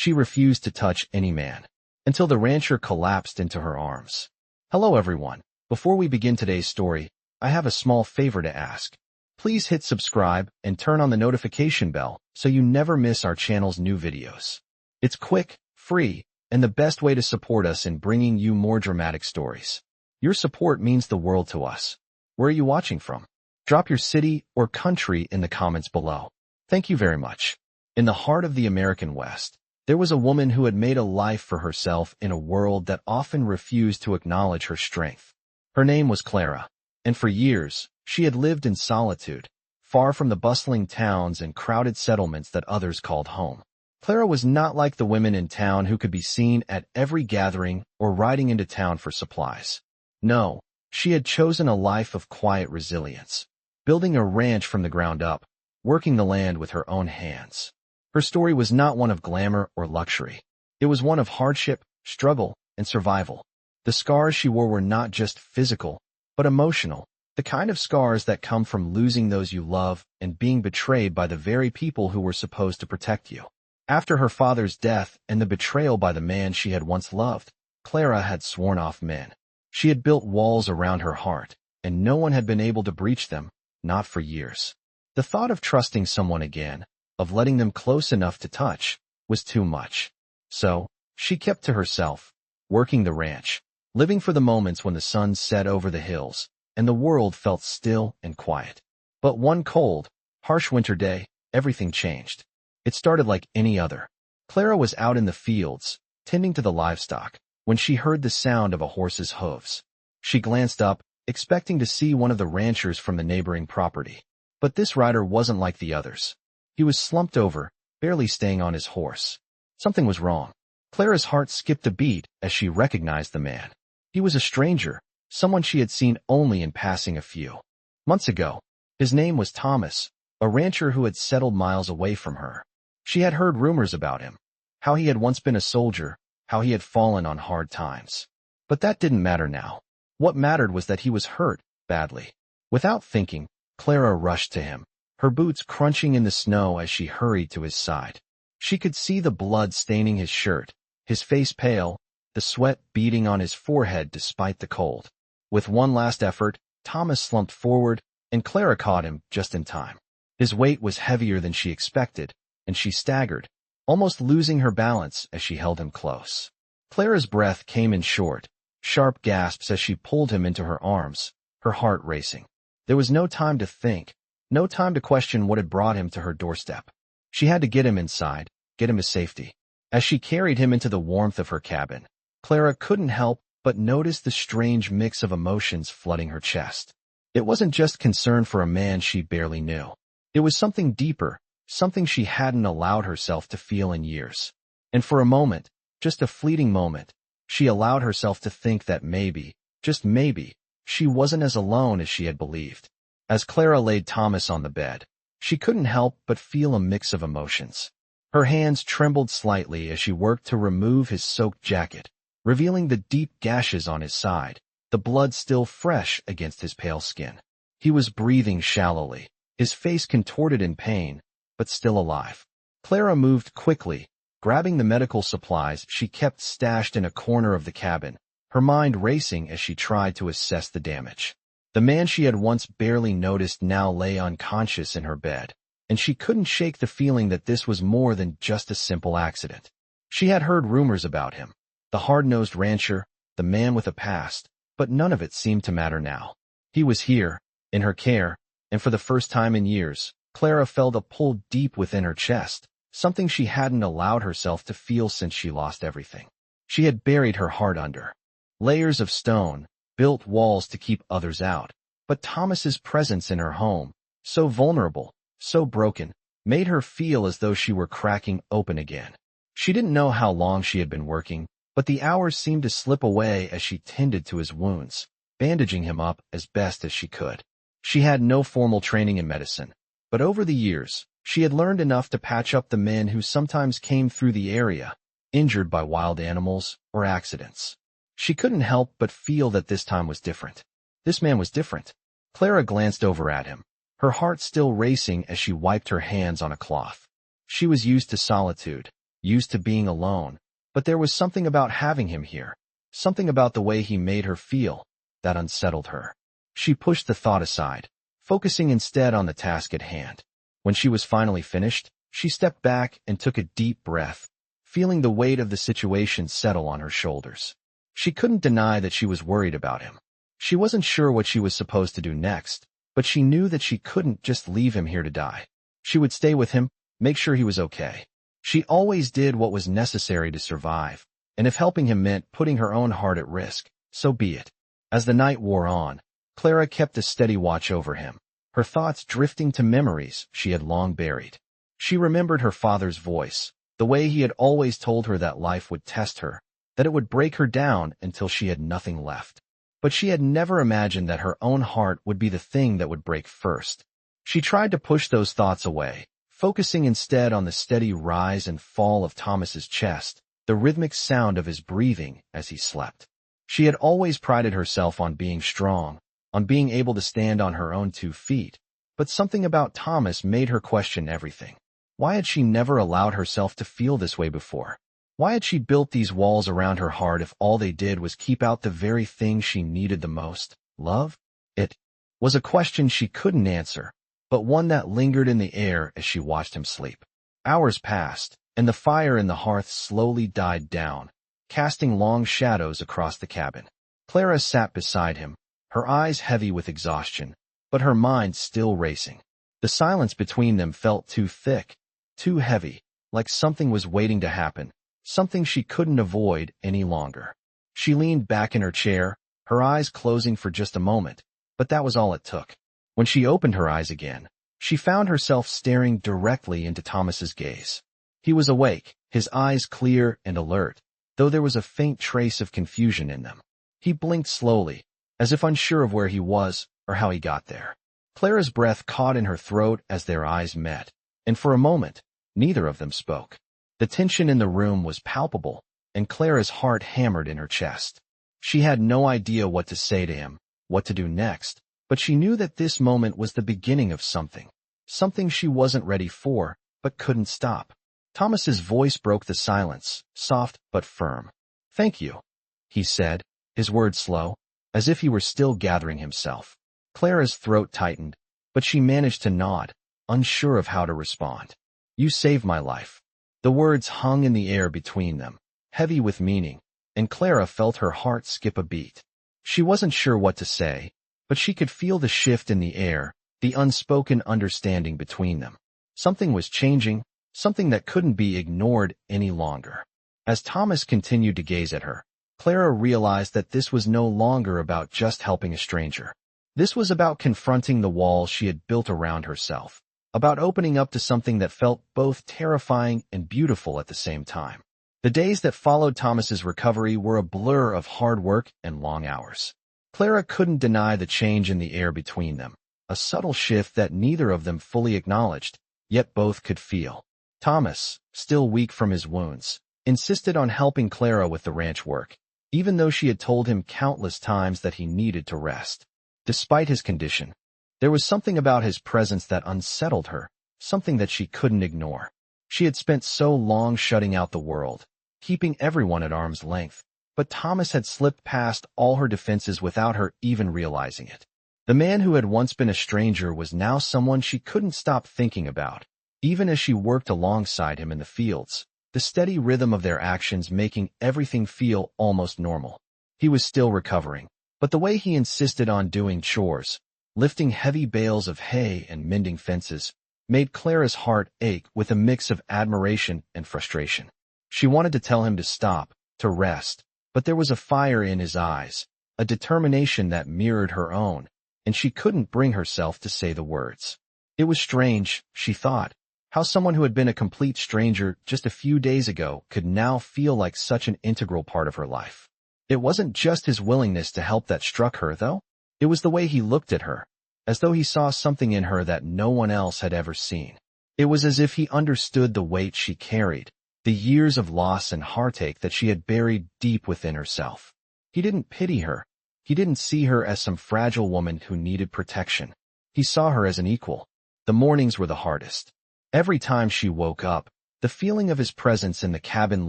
She refused to touch any man, until the rancher collapsed into her arms. Hello everyone. Before we begin today's story, I have a small favor to ask. Please hit subscribe and turn on the notification bell so you never miss our channel's new videos. It's quick, free, and the best way to support us in bringing you more dramatic stories. Your support means the world to us. Where are you watching from? Drop your city or country in the comments below. Thank you very much. In the heart of the American West, there was a woman who had made a life for herself in a world that often refused to acknowledge her strength. Her name was Clara, and for years, she had lived in solitude, far from the bustling towns and crowded settlements that others called home. Clara was not like the women in town who could be seen at every gathering or riding into town for supplies. No, she had chosen a life of quiet resilience, building a ranch from the ground up, working the land with her own hands. Her story was not one of glamour or luxury. It was one of hardship, struggle, and survival. The scars she wore were not just physical, but emotional, the kind of scars that come from losing those you love and being betrayed by the very people who were supposed to protect you. After her father's death and the betrayal by the man she had once loved, Clara had sworn off men. She had built walls around her heart, and no one had been able to breach them, not for years. The thought of trusting someone again, of letting them close enough to touch, was too much. So, she kept to herself, working the ranch, living for the moments when the sun set over the hills, and the world felt still and quiet. But one cold, harsh winter day, everything changed. It started like any other. Clara was out in the fields, tending to the livestock, when she heard the sound of a horse's hooves. She glanced up, expecting to see one of the ranchers from the neighboring property. But this rider wasn't like the others. He was slumped over, barely staying on his horse. Something was wrong. Clara's heart skipped a beat as she recognized the man. He was a stranger, someone she had seen only in passing a few months ago. His name was Thomas, a rancher who had settled miles away from her. She had heard rumors about him, how he had once been a soldier, how he had fallen on hard times. But that didn't matter now. What mattered was that he was hurt, badly. Without thinking, Clara rushed to him, her boots crunching in the snow as she hurried to his side. She could see the blood staining his shirt, his face pale, the sweat beading on his forehead despite the cold. With one last effort, Thomas slumped forward, and Clara caught him just in time. His weight was heavier than she expected, and she staggered, almost losing her balance as she held him close. Clara's breath came in short, sharp gasps as she pulled him into her arms, her heart racing. There was no time to think, no time to question what had brought him to her doorstep. She had to get him inside, get him to safety. As she carried him into the warmth of her cabin, Clara couldn't help but notice the strange mix of emotions flooding her chest. It wasn't just concern for a man she barely knew. It was something deeper, something she hadn't allowed herself to feel in years. And for a moment, just a fleeting moment, she allowed herself to think that maybe, just maybe, she wasn't as alone as she had believed. As Clara laid Thomas on the bed, she couldn't help but feel a mix of emotions. Her hands trembled slightly as she worked to remove his soaked jacket, revealing the deep gashes on his side, the blood still fresh against his pale skin. He was breathing shallowly, his face contorted in pain, but still alive. Clara moved quickly, grabbing the medical supplies she kept stashed in a corner of the cabin, her mind racing as she tried to assess the damage. The man she had once barely noticed now lay unconscious in her bed, and she couldn't shake the feeling that this was more than just a simple accident. She had heard rumors about him, the hard-nosed rancher, the man with a past, but none of it seemed to matter now. He was here, in her care, and for the first time in years, Clara felt a pull deep within her chest, something she hadn't allowed herself to feel since she lost everything. She had buried her heart under layers of stone, built walls to keep others out, but Thomas's presence in her home, so vulnerable, so broken, made her feel as though she were cracking open again. She didn't know how long she had been working, but the hours seemed to slip away as she tended to his wounds, bandaging him up as best as she could. She had no formal training in medicine, but over the years, she had learned enough to patch up the men who sometimes came through the area, injured by wild animals or accidents. She couldn't help but feel that this time was different. This man was different. Clara glanced over at him, her heart still racing as she wiped her hands on a cloth. She was used to solitude, used to being alone, but there was something about having him here, something about the way he made her feel, that unsettled her. She pushed the thought aside, focusing instead on the task at hand. When she was finally finished, she stepped back and took a deep breath, feeling the weight of the situation settle on her shoulders. She couldn't deny that she was worried about him. She wasn't sure what she was supposed to do next, but she knew that she couldn't just leave him here to die. She would stay with him, make sure he was okay. She always did what was necessary to survive, and if helping him meant putting her own heart at risk, so be it. As the night wore on, Clara kept a steady watch over him, her thoughts drifting to memories she had long buried. She remembered her father's voice, the way he had always told her that life would test her, that it would break her down until she had nothing left. But she had never imagined that her own heart would be the thing that would break first. She tried to push those thoughts away, focusing instead on the steady rise and fall of Thomas's chest, the rhythmic sound of his breathing as he slept. She had always prided herself on being strong, on being able to stand on her own 2 feet, but something about Thomas made her question everything. Why had she never allowed herself to feel this way before? Why had she built these walls around her heart if all they did was keep out the very thing she needed the most? Love? It was a question she couldn't answer, but one that lingered in the air as she watched him sleep. Hours passed, and the fire in the hearth slowly died down, casting long shadows across the cabin. Clara sat beside him, her eyes heavy with exhaustion, but her mind still racing. The silence between them felt too thick, too heavy, like something was waiting to happen, something she couldn't avoid any longer. She leaned back in her chair, her eyes closing for just a moment, but that was all it took. When she opened her eyes again, she found herself staring directly into Thomas's gaze. He was awake, his eyes clear and alert, though there was a faint trace of confusion in them. He blinked slowly, as if unsure of where he was or how he got there. Clara's breath caught in her throat as their eyes met, and for a moment, neither of them spoke. The tension in the room was palpable, and Clara's heart hammered in her chest. She had no idea what to say to him, what to do next, but she knew that this moment was the beginning of something she wasn't ready for, but couldn't stop. Thomas's voice broke the silence, soft but firm. "Thank you," he said, his words slow, as if he were still gathering himself. Clara's throat tightened, but she managed to nod, unsure of how to respond. "You saved my life." The words hung in the air between them, heavy with meaning, and Clara felt her heart skip a beat. She wasn't sure what to say, but she could feel the shift in the air, the unspoken understanding between them. Something was changing, something that couldn't be ignored any longer. As Thomas continued to gaze at her, Clara realized that this was no longer about just helping a stranger. This was about confronting the walls she had built around herself, about opening up to something that felt both terrifying and beautiful at the same time. The days that followed Thomas's recovery were a blur of hard work and long hours. Clara couldn't deny the change in the air between them, a subtle shift that neither of them fully acknowledged, yet both could feel. Thomas, still weak from his wounds, insisted on helping Clara with the ranch work, even though she had told him countless times that he needed to rest. Despite his condition, there was something about his presence that unsettled her, something that she couldn't ignore. She had spent so long shutting out the world, keeping everyone at arm's length, but Thomas had slipped past all her defenses without her even realizing it. The man who had once been a stranger was now someone she couldn't stop thinking about, even as she worked alongside him in the fields, the steady rhythm of their actions making everything feel almost normal. He was still recovering, but the way he insisted on doing chores, lifting heavy bales of hay and mending fences, made Clara's heart ache with a mix of admiration and frustration. She wanted to tell him to stop, to rest, but there was a fire in his eyes, a determination that mirrored her own, and she couldn't bring herself to say the words. It was strange, she thought, how someone who had been a complete stranger just a few days ago could now feel like such an integral part of her life. It wasn't just his willingness to help that struck her, though. It was the way he looked at her, as though he saw something in her that no one else had ever seen. It was as if he understood the weight she carried, the years of loss and heartache that she had buried deep within herself. He didn't pity her. He didn't see her as some fragile woman who needed protection. He saw her as an equal. The mornings were the hardest. Every time she woke up, The feeling of his presence in the cabin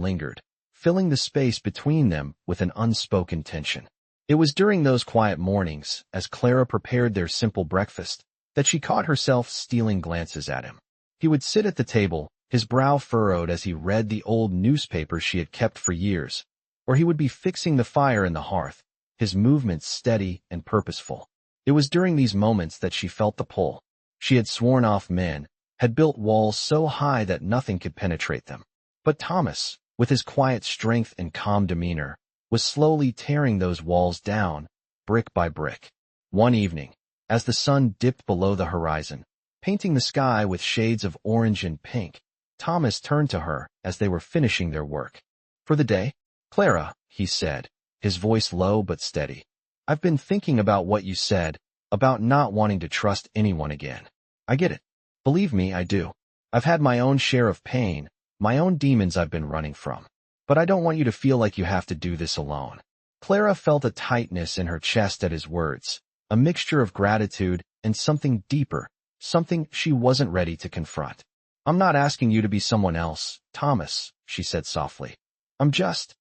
lingered, filling the space between them with an unspoken tension. It was during those quiet mornings, as Clara prepared their simple breakfast, that she caught herself stealing glances at him. He would sit at the table, his brow furrowed as he read the old newspaper she had kept for years, or he would be fixing the fire in the hearth, his movements steady and purposeful. It was during these moments that she felt the pull. She had sworn off men, had built walls so high that nothing could penetrate them. But Thomas, with his quiet strength and calm demeanor, was slowly tearing those walls down, brick by brick. One evening, as the sun dipped below the horizon, painting the sky with shades of orange and pink, Thomas turned to her as they were finishing their work. "For the day, Clara," he said, his voice low but steady. "I've been thinking about what you said, about not wanting to trust anyone again. I get it. Believe me, I do. I've had my own share of pain, my own demons I've been running from. But I don't want you to feel like you have to do this alone." Clara felt a tightness in her chest at his words, a mixture of gratitude and something deeper, something she wasn't ready to confront. "I'm not asking you to be someone else, Thomas," she said softly. I'm just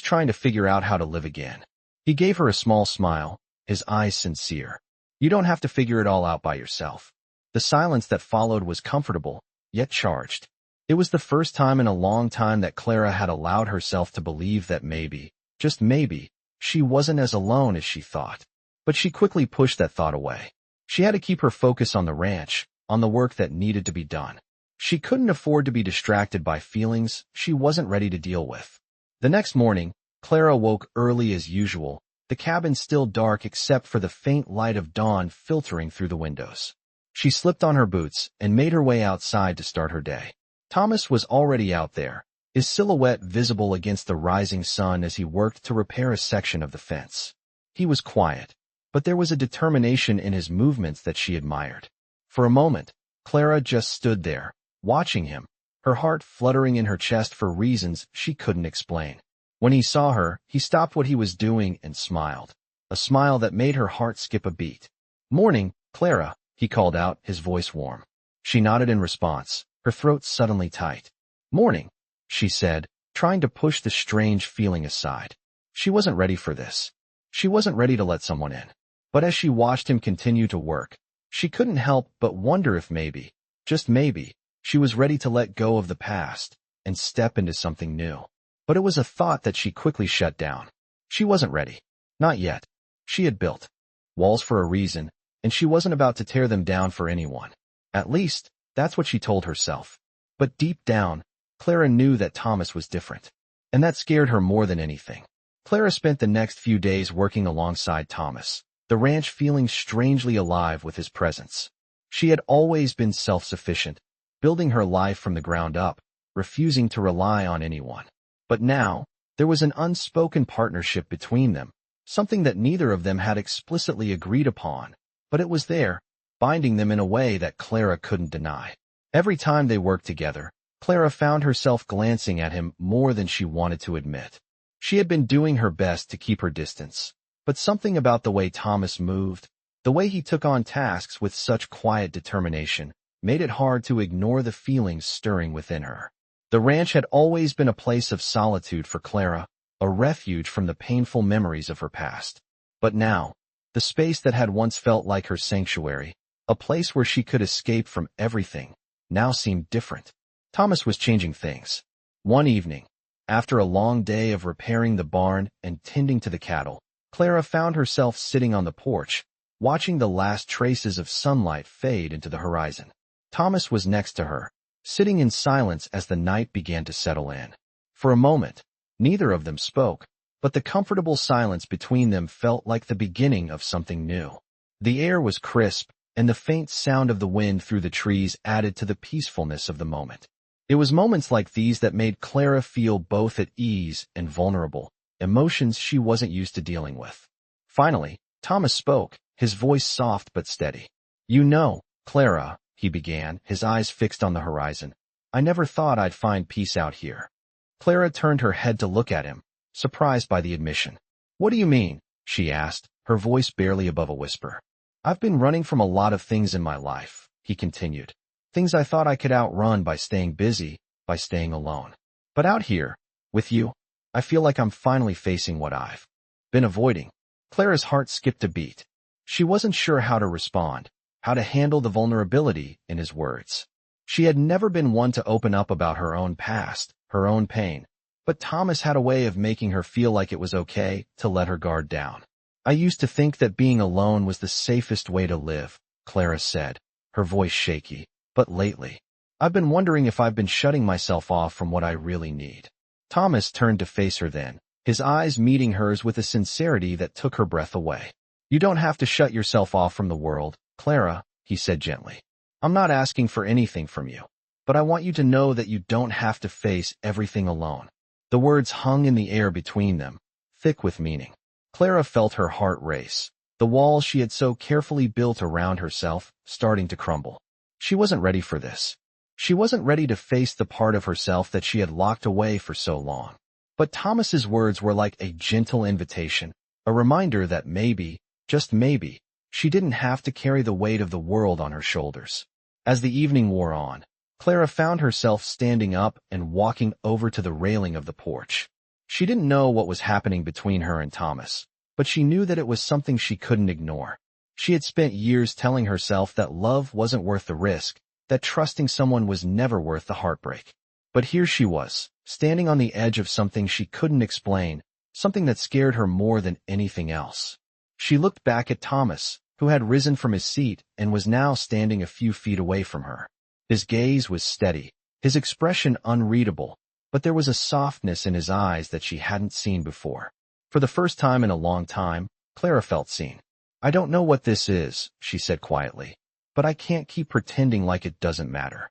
trying to figure out how to live again." He gave her a small smile, his eyes sincere. "You don't have to figure it all out by yourself." The silence that followed was comfortable, yet charged. It was the first time in a long time that Clara had allowed herself to believe that maybe, just maybe, she wasn't as alone as she thought. But she quickly pushed that thought away. She had to keep her focus on the ranch, on the work that needed to be done. She couldn't afford to be distracted by feelings she wasn't ready to deal with. The next morning, Clara woke early as usual, the cabin still dark except for the faint light of dawn filtering through the windows. She slipped on her boots and made her way outside to start her day. Thomas was already out there, his silhouette visible against the rising sun as he worked to repair a section of the fence. He was quiet, but there was a determination in his movements that she admired. For a moment, Clara just stood there, watching him, her heart fluttering in her chest for reasons she couldn't explain. When he saw her, he stopped what he was doing and smiled, a smile that made her heart skip a beat. "Morning, Clara," he called out, his voice warm. She nodded in response, her throat suddenly tight. "Morning," she said, trying to push the strange feeling aside. She wasn't ready for this. She wasn't ready to let someone in. But as she watched him continue to work, she couldn't help but wonder if maybe, just maybe, she was ready to let go of the past and step into something new. But it was a thought that she quickly shut down. She wasn't ready. Not yet. She had built walls for a reason, and she wasn't about to tear them down for anyone. At least, that's what she told herself. But deep down, Clara knew that Thomas was different. And that scared her more than anything. Clara spent the next few days working alongside Thomas, the ranch feeling strangely alive with his presence. She had always been self-sufficient, building her life from the ground up, refusing to rely on anyone. But now, there was an unspoken partnership between them, something that neither of them had explicitly agreed upon, but it was there, binding them in a way that Clara couldn't deny. Every time they worked together, Clara found herself glancing at him more than she wanted to admit. She had been doing her best to keep her distance, but something about the way Thomas moved, the way he took on tasks with such quiet determination, made it hard to ignore the feelings stirring within her. The ranch had always been a place of solitude for Clara, a refuge from the painful memories of her past. But now, the space that had once felt like her sanctuary, a place where she could escape from everything, now seemed different. Thomas was changing things. One evening, after a long day of repairing the barn and tending to the cattle, Clara found herself sitting on the porch, watching the last traces of sunlight fade into the horizon. Thomas was next to her, sitting in silence as the night began to settle in. For a moment, neither of them spoke, but the comfortable silence between them felt like the beginning of something new. The air was crisp, and the faint sound of the wind through the trees added to the peacefulness of the moment. It was moments like these that made Clara feel both at ease and vulnerable, emotions she wasn't used to dealing with. Finally, Thomas spoke, his voice soft but steady. "You know, Clara," he began, his eyes fixed on the horizon, "I never thought I'd find peace out here." Clara turned her head to look at him, surprised by the admission. "What do you mean?" she asked, her voice barely above a whisper. "I've been running from a lot of things in my life," he continued. "Things I thought I could outrun by staying busy, by staying alone. But out here, with you, I feel like I'm finally facing what I've been avoiding. Clara's heart skipped a beat. She wasn't sure how to respond, how to handle the vulnerability in his words. She had never been one to open up about her own past, her own pain, but Thomas had a way of making her feel like it was okay to let her guard down. I used to think that being alone was the safest way to live, Clara said, her voice shaky, but lately, I've been wondering if I've been shutting myself off from what I really need. Thomas turned to face her then, his eyes meeting hers with a sincerity that took her breath away. You don't have to shut yourself off from the world, Clara, he said gently. I'm not asking for anything from you, but I want you to know that you don't have to face everything alone. The words hung in the air between them, thick with meaning. Clara felt her heart race, the walls she had so carefully built around herself starting to crumble. She wasn't ready for this. She wasn't ready to face the part of herself that she had locked away for so long. But Thomas's words were like a gentle invitation, a reminder that maybe, just maybe, she didn't have to carry the weight of the world on her shoulders. As the evening wore on, Clara found herself standing up and walking over to the railing of the porch. She didn't know what was happening between her and Thomas, but she knew that it was something she couldn't ignore. She had spent years telling herself that love wasn't worth the risk, that trusting someone was never worth the heartbreak. But here she was, standing on the edge of something she couldn't explain, something that scared her more than anything else. She looked back at Thomas, who had risen from his seat and was now standing a few feet away from her. His gaze was steady, his expression unreadable, but there was a softness in his eyes that she hadn't seen before. For the first time in a long time, Clara felt seen. I don't know what this is, she said quietly, but I can't keep pretending like it doesn't matter.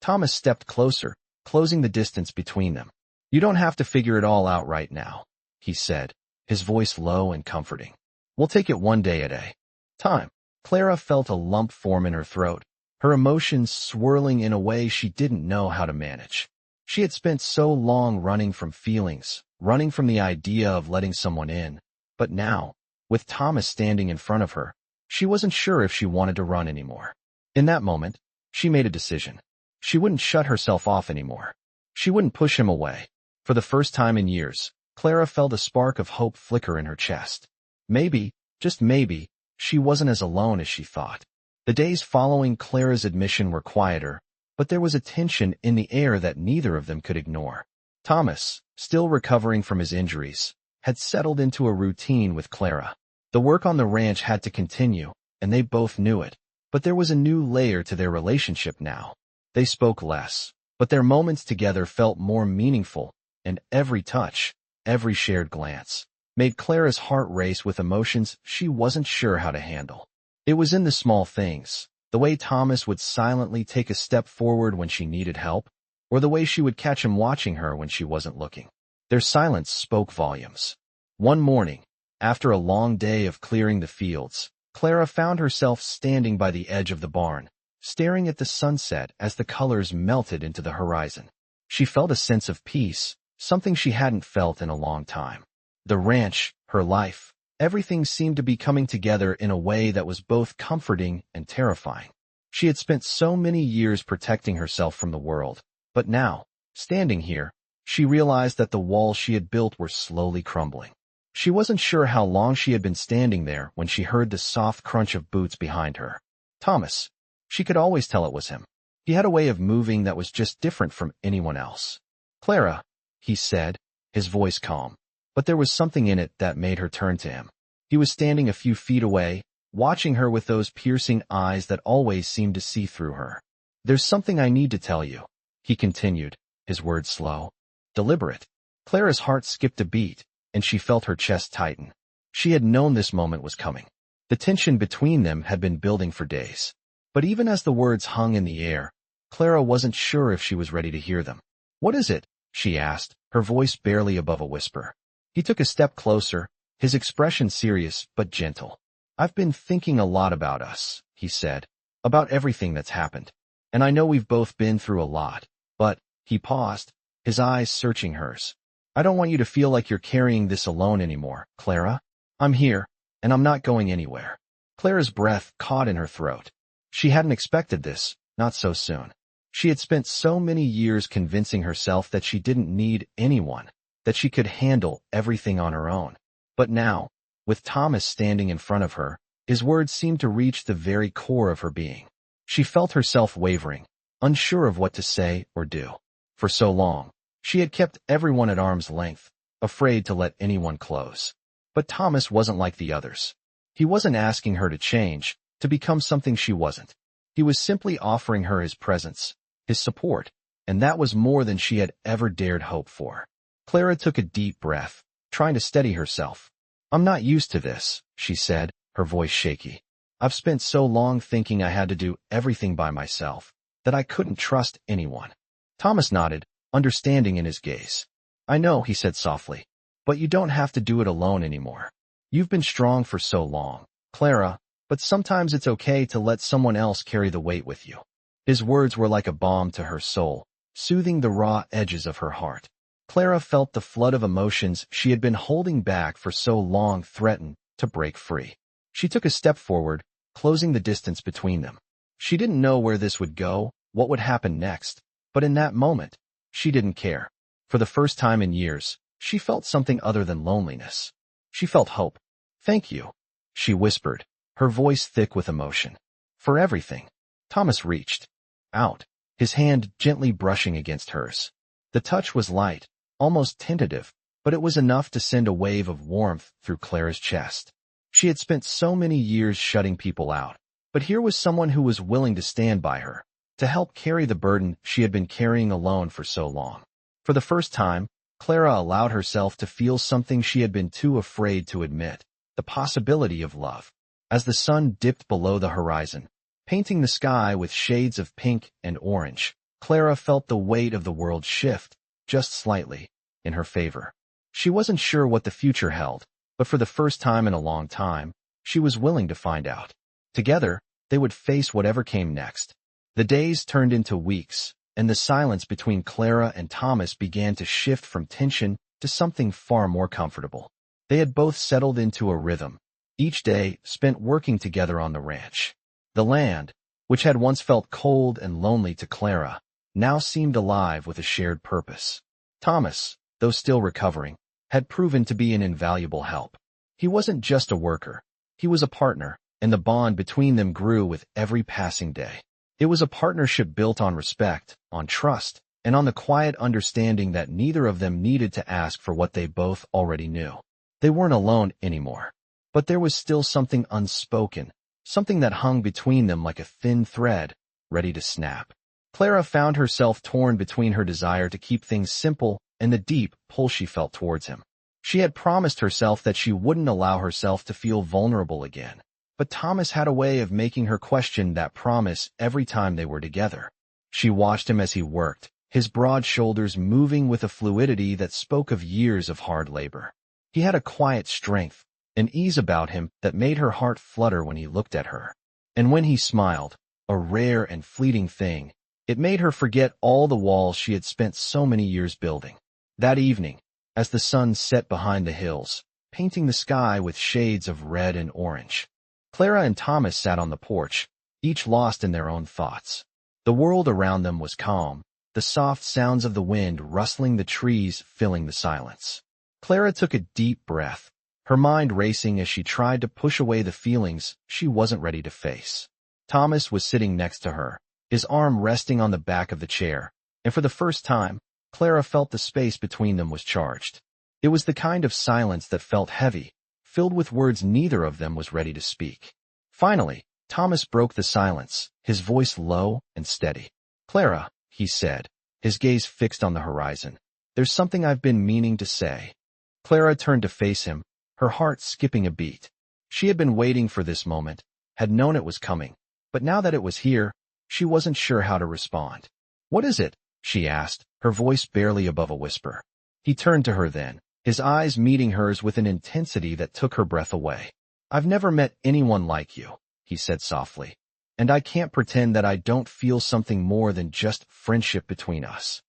Thomas stepped closer, closing the distance between them. You don't have to figure it all out right now, he said, his voice low and comforting. We'll take it one day at a time. Clara felt a lump form in her throat, her emotions swirling in a way she didn't know how to manage. She had spent so long running from feelings, running from the idea of letting someone in, but now, with Thomas standing in front of her, she wasn't sure if she wanted to run anymore. In that moment, she made a decision. She wouldn't shut herself off anymore. She wouldn't push him away. For the first time in years, Clara felt a spark of hope flicker in her chest. Maybe, just maybe, she wasn't as alone as she thought. The days following Clara's admission were quieter, but there was a tension in the air that neither of them could ignore. Thomas, still recovering from his injuries, had settled into a routine with Clara. The work on the ranch had to continue, and they both knew it. But there was a new layer to their relationship now. They spoke less, but their moments together felt more meaningful, and every touch, every shared glance, made Clara's heart race with emotions she wasn't sure how to handle. It was in the small things, the way Thomas would silently take a step forward when she needed help, or the way she would catch him watching her when she wasn't looking. Their silence spoke volumes. One morning, after a long day of clearing the fields, Clara found herself standing by the edge of the barn, staring at the sunset as the colors melted into the horizon. She felt a sense of peace, something she hadn't felt in a long time. The ranch, her life, everything seemed to be coming together in a way that was both comforting and terrifying. She had spent so many years protecting herself from the world, but now, standing here, she realized that the walls she had built were slowly crumbling. She wasn't sure how long she had been standing there when she heard the soft crunch of boots behind her. Thomas. She could always tell it was him. He had a way of moving that was just different from anyone else. Clara, he said, his voice calm, but there was something in it that made her turn to him. He was standing a few feet away, watching her with those piercing eyes that always seemed to see through her. There's something I need to tell you, he continued, his words slow, deliberate. Clara's heart skipped a beat, and she felt her chest tighten. She had known this moment was coming. The tension between them had been building for days. But even as the words hung in the air, Clara wasn't sure if she was ready to hear them. What is it? She asked, her voice barely above a whisper. He took a step closer, his expression serious but gentle. I've been thinking a lot about us, he said, about everything that's happened. And I know we've both been through a lot, but, he paused, his eyes searching hers. I don't want you to feel like you're carrying this alone anymore, Clara. I'm here, and I'm not going anywhere. Clara's breath caught in her throat. She hadn't expected this, not so soon. She had spent so many years convincing herself that she didn't need anyone, that she could handle everything on her own. But now, with Thomas standing in front of her, his words seemed to reach the very core of her being. She felt herself wavering, unsure of what to say or do. For so long, she had kept everyone at arm's length, afraid to let anyone close. But Thomas wasn't like the others. He wasn't asking her to change, to become something she wasn't. He was simply offering her his presence, his support, and that was more than she had ever dared hope for. Clara took a deep breath, trying to steady herself. "I'm not used to this," she said, her voice shaky. "I've spent so long thinking I had to do everything by myself, that I couldn't trust anyone." Thomas nodded, understanding in his gaze. "I know," he said softly, "but you don't have to do it alone anymore. You've been strong for so long, Clara, but sometimes it's okay to let someone else carry the weight with you." His words were like a balm to her soul, soothing the raw edges of her heart. Clara felt the flood of emotions she had been holding back for so long threaten to break free. She took a step forward, closing the distance between them. She didn't know where this would go, what would happen next, but in that moment, she didn't care. For the first time in years, she felt something other than loneliness. She felt hope. "Thank you," she whispered, her voice thick with emotion. "For everything." Thomas reached out, his hand gently brushing against hers. The touch was light, almost tentative, but it was enough to send a wave of warmth through Clara's chest. She had spent so many years shutting people out, but here was someone who was willing to stand by her, to help carry the burden she had been carrying alone for so long. For the first time, Clara allowed herself to feel something she had been too afraid to admit, the possibility of love. As the sun dipped below the horizon, painting the sky with shades of pink and orange, Clara felt the weight of the world shift, just slightly, in her favor. She wasn't sure what the future held, but for the first time in a long time, she was willing to find out. Together, they would face whatever came next. The days turned into weeks, and the silence between Clara and Thomas began to shift from tension to something far more comfortable. They had both settled into a rhythm, each day spent working together on the ranch. The land, which had once felt cold and lonely to Clara, now seemed alive with a shared purpose. Thomas, though still recovering, had proven to be an invaluable help. He wasn't just a worker, he was a partner, and the bond between them grew with every passing day. It was a partnership built on respect, on trust, and on the quiet understanding that neither of them needed to ask for what they both already knew. They weren't alone anymore, but there was still something unspoken, something that hung between them like a thin thread, ready to snap. Clara found herself torn between her desire to keep things simple and the deep pull she felt towards him. She had promised herself that she wouldn't allow herself to feel vulnerable again, but Thomas had a way of making her question that promise every time they were together. She watched him as he worked, his broad shoulders moving with a fluidity that spoke of years of hard labor. He had a quiet strength, an ease about him that made her heart flutter when he looked at her. And when he smiled, a rare and fleeting thing, it made her forget all the walls she had spent so many years building. That evening, as the sun set behind the hills, painting the sky with shades of red and orange, Clara and Thomas sat on the porch, each lost in their own thoughts. The world around them was calm, the soft sounds of the wind rustling the trees filling the silence. Clara took a deep breath, her mind racing as she tried to push away the feelings she wasn't ready to face. Thomas was sitting next to her, his arm resting on the back of the chair, and for the first time, Clara felt the space between them was charged. It was the kind of silence that felt heavy, filled with words neither of them was ready to speak. Finally, Thomas broke the silence, his voice low and steady. "Clara," he said, his gaze fixed on the horizon, "there's something I've been meaning to say." Clara turned to face him, her heart skipping a beat. She had been waiting for this moment, had known it was coming, but now that it was here, she wasn't sure how to respond. "What is it?" she asked, her voice barely above a whisper. He turned to her then, his eyes meeting hers with an intensity that took her breath away. "I've never met anyone like you," he said softly, "and I can't pretend that I don't feel something more than just friendship between us."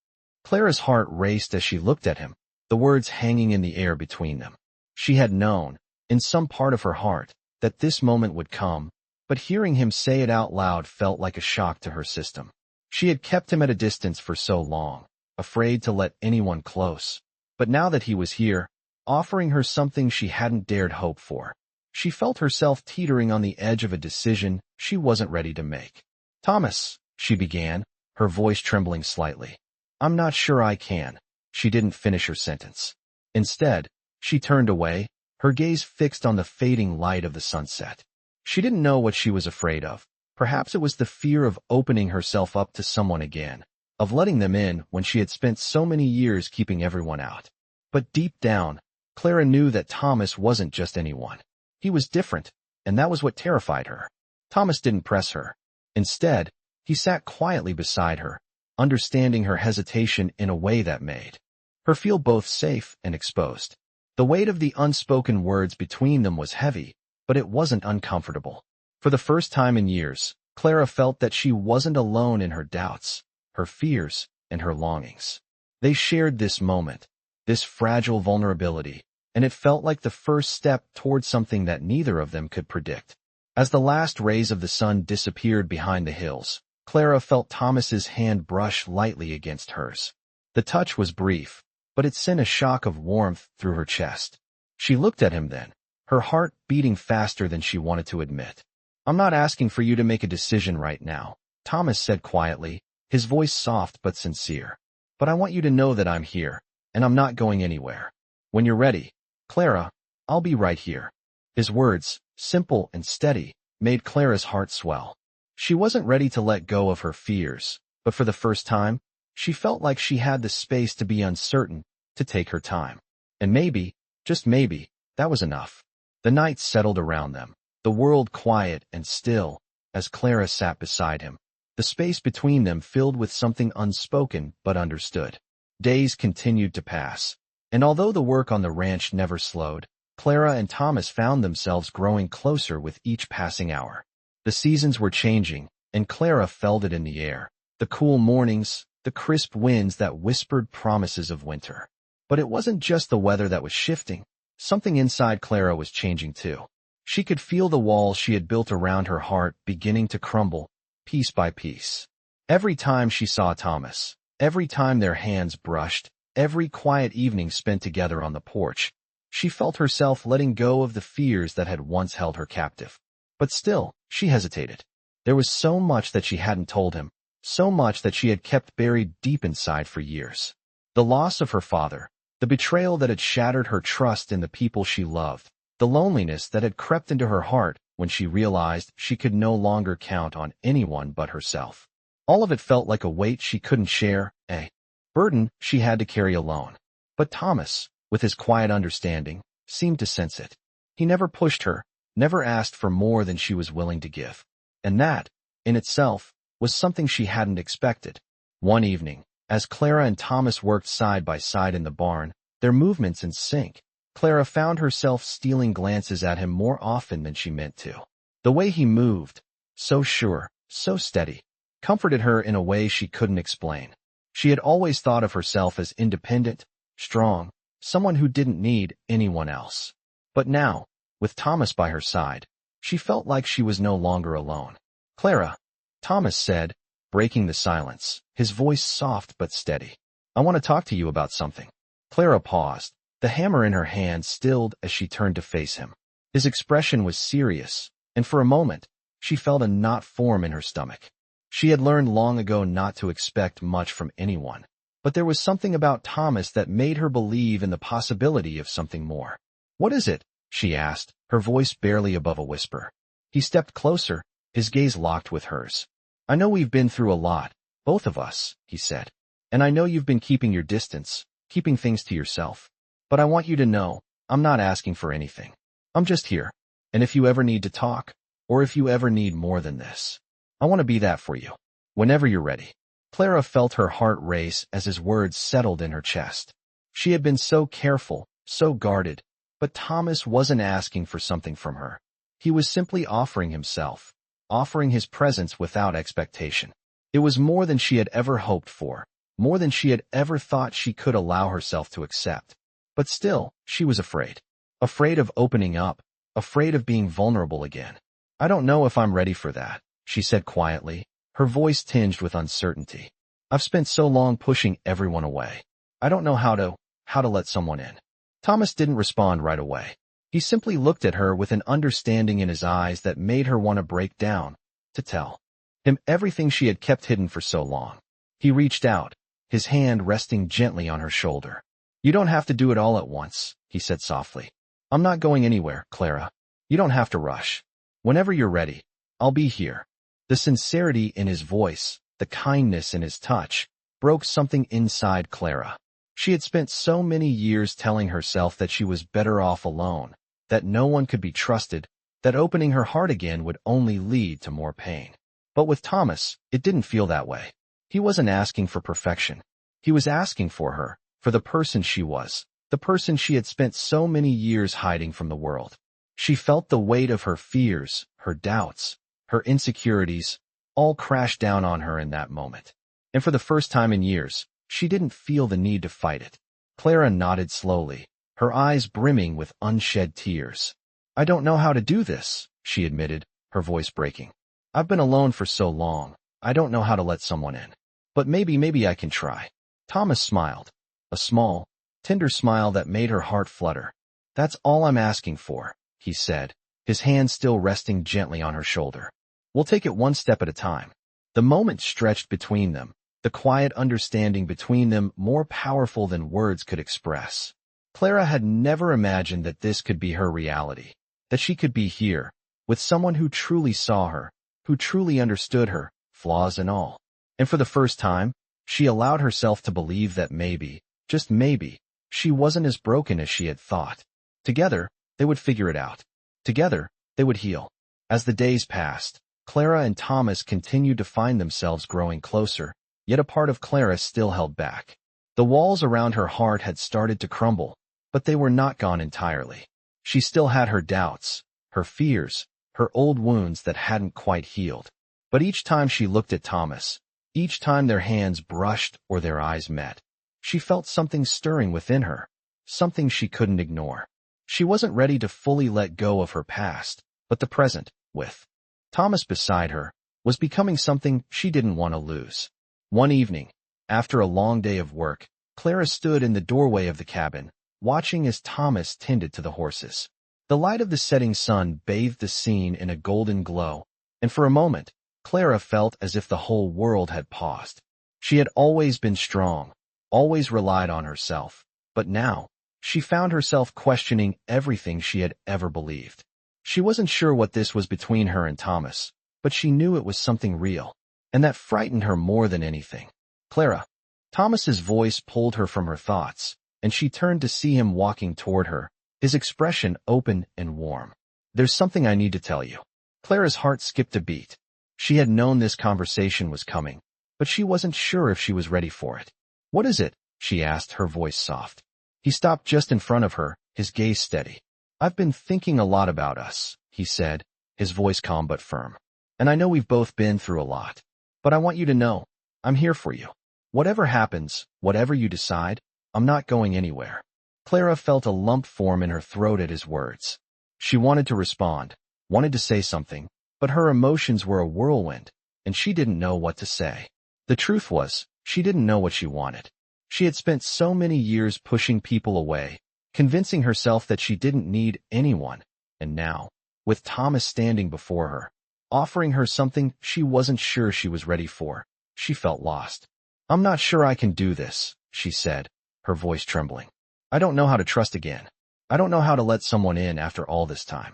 Clara's heart raced as she looked at him, the words hanging in the air between them. She had known, in some part of her heart, that this moment would come, but hearing him say it out loud felt like a shock to her system. She had kept him at a distance for so long, afraid to let anyone close. But now that he was here, offering her something she hadn't dared hope for, she felt herself teetering on the edge of a decision she wasn't ready to make. "Thomas," she began, her voice trembling slightly. "I'm not sure I can." She didn't finish her sentence. Instead, she turned away, her gaze fixed on the fading light of the sunset. She didn't know what she was afraid of. Perhaps it was the fear of opening herself up to someone again, of letting them in when she had spent so many years keeping everyone out. But deep down, Clara knew that Thomas wasn't just anyone. He was different, and that was what terrified her. Thomas didn't press her. Instead, he sat quietly beside her, understanding her hesitation in a way that made her feel both safe and exposed. The weight of the unspoken words between them was heavy, but it wasn't uncomfortable. For the first time in years, Clara felt that she wasn't alone in her doubts, her fears, and her longings. They shared this moment, this fragile vulnerability, and it felt like the first step toward something that neither of them could predict. As the last rays of the sun disappeared behind the hills, Clara felt Thomas's hand brush lightly against hers. The touch was brief, but it sent a shock of warmth through her chest. She looked at him then, her heart beating faster than she wanted to admit. "I'm not asking for you to make a decision right now," Thomas said quietly, his voice soft but sincere. "But I want you to know that I'm here, and I'm not going anywhere. When you're ready, Clara, I'll be right here." His words, simple and steady, made Clara's heart swell. She wasn't ready to let go of her fears, but for the first time, she felt like she had the space to be uncertain, to take her time. And maybe, just maybe, that was enough. The night settled around them, the world quiet and still, as Clara sat beside him, the space between them filled with something unspoken but understood. Days continued to pass, and although the work on the ranch never slowed, Clara and Thomas found themselves growing closer with each passing hour. The seasons were changing, and Clara felt it in the air, the cool mornings, the crisp winds that whispered promises of winter. But it wasn't just the weather that was shifting. Something inside Clara was changing too. She could feel the walls she had built around her heart beginning to crumble, piece by piece. Every time she saw Thomas, every time their hands brushed, every quiet evening spent together on the porch, she felt herself letting go of the fears that had once held her captive. But still, she hesitated. There was so much that she hadn't told him, so much that she had kept buried deep inside for years. The loss of her father, the betrayal that had shattered her trust in the people she loved, the loneliness that had crept into her heart when she realized she could no longer count on anyone but herself. All of it felt like a weight she couldn't share, a burden she had to carry alone. But Thomas, with his quiet understanding, seemed to sense it. He never pushed her, never asked for more than she was willing to give. And that, in itself, was something she hadn't expected. One evening, as Clara and Thomas worked side by side in the barn, their movements in sync, Clara found herself stealing glances at him more often than she meant to. The way he moved, so sure, so steady, comforted her in a way she couldn't explain. She had always thought of herself as independent, strong, someone who didn't need anyone else. But now, with Thomas by her side, she felt like she was no longer alone. "Clara," Thomas said, breaking the silence, his voice soft but steady. "I want to talk to you about something." Clara paused, the hammer in her hand stilled as she turned to face him. His expression was serious, and for a moment, she felt a knot form in her stomach. She had learned long ago not to expect much from anyone, but there was something about Thomas that made her believe in the possibility of something more. "What is it?" she asked, her voice barely above a whisper. He stepped closer, his gaze locked with hers. "I know we've been through a lot, both of us," he said. "And I know you've been keeping your distance, keeping things to yourself. But I want you to know, I'm not asking for anything. I'm just here. And if you ever need to talk, or if you ever need more than this, I want to be that for you. Whenever you're ready." Clara felt her heart race as his words settled in her chest. She had been so careful, so guarded, but Thomas wasn't asking for something from her. He was simply offering himself, offering his presence without expectation. It was more than she had ever hoped for, more than she had ever thought she could allow herself to accept. But still, she was afraid. Afraid of opening up, afraid of being vulnerable again. "I don't know if I'm ready for that," she said quietly, her voice tinged with uncertainty. I've spent so long pushing everyone away. I don't know how to let someone in. Thomas didn't respond right away. He simply looked at her with an understanding in his eyes that made her want to break down, to tell him everything she had kept hidden for so long. He reached out, his hand resting gently on her shoulder. You don't have to do it all at once, he said softly. I'm not going anywhere, Clara. You don't have to rush. Whenever you're ready, I'll be here. The sincerity in his voice, the kindness in his touch, broke something inside Clara. She had spent so many years telling herself that she was better off alone, that no one could be trusted, that opening her heart again would only lead to more pain. But with Thomas, it didn't feel that way. He wasn't asking for perfection. He was asking for her, for the person she was, the person she had spent so many years hiding from the world. She felt the weight of her fears, her doubts, her insecurities, all crash down on her in that moment. And for the first time in years, she didn't feel the need to fight it. Clara nodded slowly, her eyes brimming with unshed tears. I don't know how to do this, she admitted, her voice breaking. I've been alone for so long, I don't know how to let someone in. But maybe I can try. Thomas smiled, a small, tender smile that made her heart flutter. That's all I'm asking for, he said, his hand still resting gently on her shoulder. We'll take it one step at a time. The moment stretched between them, the quiet understanding between them more powerful than words could express. Clara had never imagined that this could be her reality, that she could be here, with someone who truly saw her, who truly understood her, flaws and all. And for the first time, she allowed herself to believe that maybe, just maybe, she wasn't as broken as she had thought. Together, they would figure it out. Together, they would heal. As the days passed, Clara and Thomas continued to find themselves growing closer, yet a part of Clara still held back. The walls around her heart had started to crumble, but they were not gone entirely. She still had her doubts, her fears, her old wounds that hadn't quite healed. But each time she looked at Thomas, each time their hands brushed or their eyes met, she felt something stirring within her, something she couldn't ignore. She wasn't ready to fully let go of her past, but the present, with Thomas beside her, was becoming something she didn't want to lose. One evening, after a long day of work, Clara stood in the doorway of the cabin, watching as Thomas tended to the horses. The light of the setting sun bathed the scene in a golden glow, and for a moment, Clara felt as if the whole world had paused. She had always been strong, always relied on herself, but now, she found herself questioning everything she had ever believed. She wasn't sure what this was between her and Thomas, but she knew it was something real, and that frightened her more than anything. Clara. Thomas's voice pulled her from her thoughts, and she turned to see him walking toward her, his expression open and warm. There's something I need to tell you. Clara's heart skipped a beat. She had known this conversation was coming, but she wasn't sure if she was ready for it. What is it? She asked, her voice soft. He stopped just in front of her, his gaze steady. I've been thinking a lot about us, he said, his voice calm but firm. And I know we've both been through a lot. But I want you to know, I'm here for you. Whatever happens, whatever you decide, I'm not going anywhere. Clara felt a lump form in her throat at his words. She wanted to respond, wanted to say something, but her emotions were a whirlwind, and she didn't know what to say. The truth was, she didn't know what she wanted. She had spent so many years pushing people away, convincing herself that she didn't need anyone, and now, with Thomas standing before her, offering her something she wasn't sure she was ready for, she felt lost. I'm not sure I can do this, she said, her voice trembling. I don't know how to trust again. I don't know how to let someone in after all this time.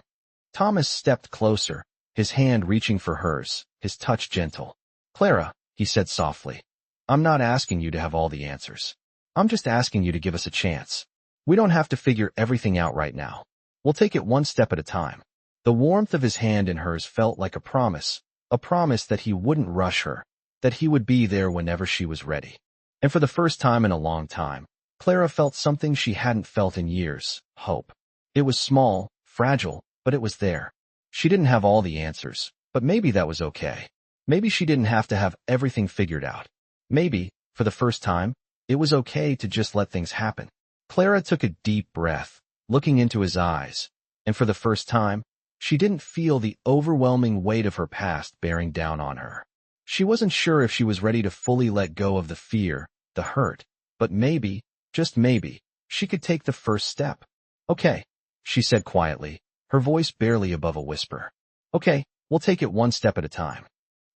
Thomas stepped closer, his hand reaching for hers, his touch gentle. Clara, he said softly, I'm not asking you to have all the answers. I'm just asking you to give us a chance. We don't have to figure everything out right now. We'll take it one step at a time. The warmth of his hand in hers felt like a promise that he wouldn't rush her, that he would be there whenever she was ready. And for the first time in a long time, Clara felt something she hadn't felt in years, hope. It was small, fragile, but it was there. She didn't have all the answers, but maybe that was okay. Maybe she didn't have to have everything figured out. Maybe, for the first time, it was okay to just let things happen. Clara took a deep breath, looking into his eyes, and for the first time, she didn't feel the overwhelming weight of her past bearing down on her. She wasn't sure if she was ready to fully let go of the fear, the hurt, but maybe, just maybe, she could take the first step. Okay, she said quietly, her voice barely above a whisper. Okay, we'll take it one step at a time.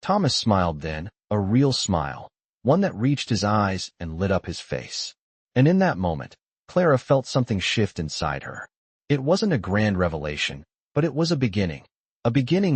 Thomas smiled then, a real smile, one that reached his eyes and lit up his face. And in that moment, Clara felt something shift inside her. It wasn't a grand revelation, but it was a beginning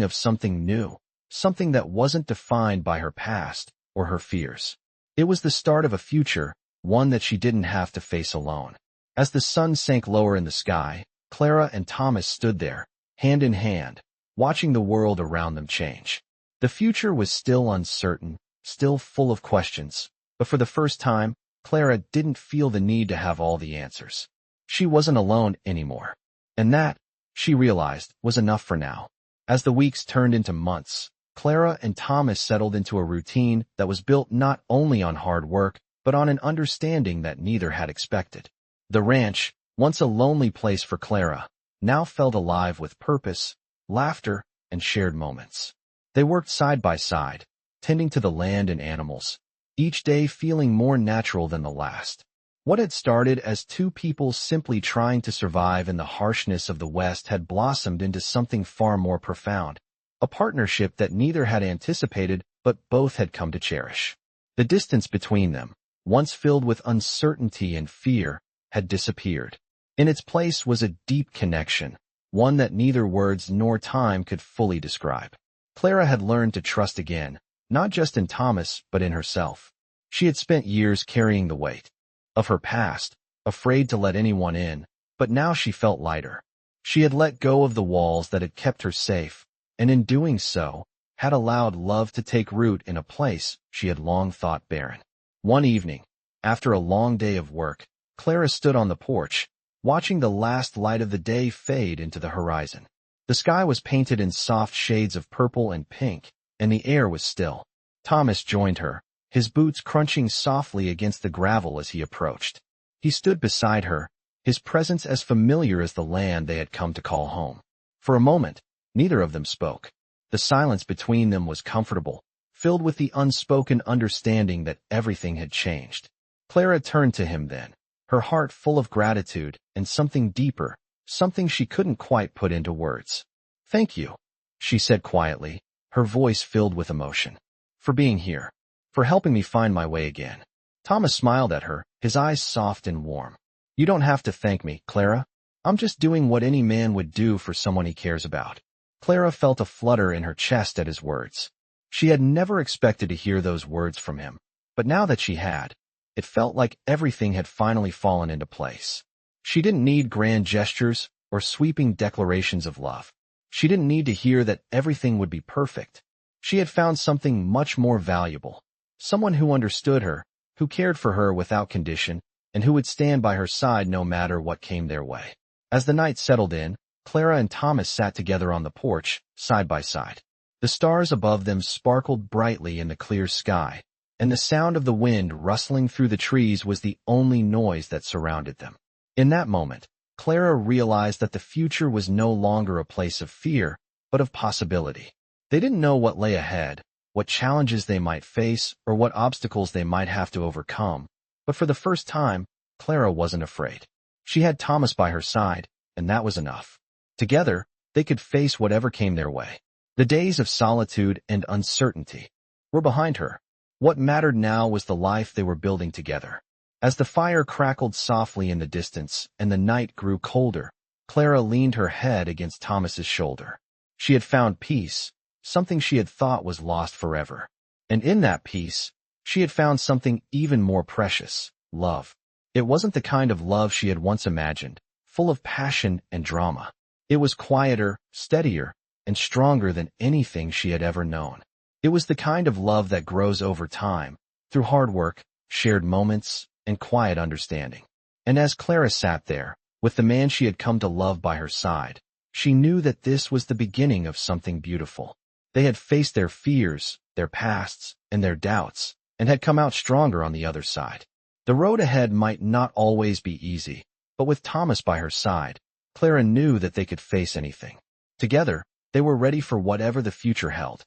of something new, something that wasn't defined by her past or her fears. It was the start of a future, one that she didn't have to face alone. As the sun sank lower in the sky, Clara and Thomas stood there, hand in hand, watching the world around them change. The future was still uncertain, still full of questions, but for the first time, Clara didn't feel the need to have all the answers. She wasn't alone anymore. And that, she realized, was enough for now. As the weeks turned into months, Clara and Thomas settled into a routine that was built not only on hard work, but on an understanding that neither had expected. The ranch, once a lonely place for Clara, now felt alive with purpose, laughter, and shared moments. They worked side by side, tending to the land and animals, each day feeling more natural than the last. What had started as two people simply trying to survive in the harshness of the West had blossomed into something far more profound, a partnership that neither had anticipated but both had come to cherish. The distance between them, once filled with uncertainty and fear, had disappeared. In its place was a deep connection, one that neither words nor time could fully describe. Clara had learned to trust again, not just in Thomas but in herself. She had spent years carrying the weight of her past, afraid to let anyone in, but now she felt lighter. She had let go of the walls that had kept her safe, and in doing so, had allowed love to take root in a place she had long thought barren. One evening, after a long day of work, Clara stood on the porch, watching the last light of the day fade into the horizon. The sky was painted in soft shades of purple and pink, and the air was still. Thomas joined her, his boots crunching softly against the gravel as he approached. He stood beside her, his presence as familiar as the land they had come to call home. For a moment, neither of them spoke. The silence between them was comfortable, filled with the unspoken understanding that everything had changed. Clara turned to him then, her heart full of gratitude and something deeper, something she couldn't quite put into words. "Thank you," she said quietly, her voice filled with emotion. "For being here. For helping me find my way again." Thomas smiled at her, his eyes soft and warm. "You don't have to thank me, Clara. I'm just doing what any man would do for someone he cares about." Clara felt a flutter in her chest at his words. She had never expected to hear those words from him, but now that she had, it felt like everything had finally fallen into place. She didn't need grand gestures or sweeping declarations of love. She didn't need to hear that everything would be perfect. She had found something much more valuable. Someone who understood her, who cared for her without condition, and who would stand by her side no matter what came their way. As the night settled in, Clara and Thomas sat together on the porch, side by side. The stars above them sparkled brightly in the clear sky, and the sound of the wind rustling through the trees was the only noise that surrounded them. In that moment, Clara realized that the future was no longer a place of fear, but of possibility. They didn't know what lay ahead, what challenges they might face, or what obstacles they might have to overcome, but for the first time, Clara wasn't afraid. She had Thomas by her side, and that was enough. Together, they could face whatever came their way. The days of solitude and uncertainty were behind her. What mattered now was the life they were building together. As the fire crackled softly in the distance and the night grew colder, Clara leaned her head against Thomas's shoulder. She had found peace, something she had thought was lost forever. And in that peace, she had found something even more precious, love. It wasn't the kind of love she had once imagined, full of passion and drama. It was quieter, steadier, and stronger than anything she had ever known. It was the kind of love that grows over time, through hard work, shared moments, and quiet understanding. And as Clara sat there, with the man she had come to love by her side, she knew that this was the beginning of something beautiful. They had faced their fears, their pasts, and their doubts, and had come out stronger on the other side. The road ahead might not always be easy, but with Thomas by her side, Clara knew that they could face anything. Together, they were ready for whatever the future held.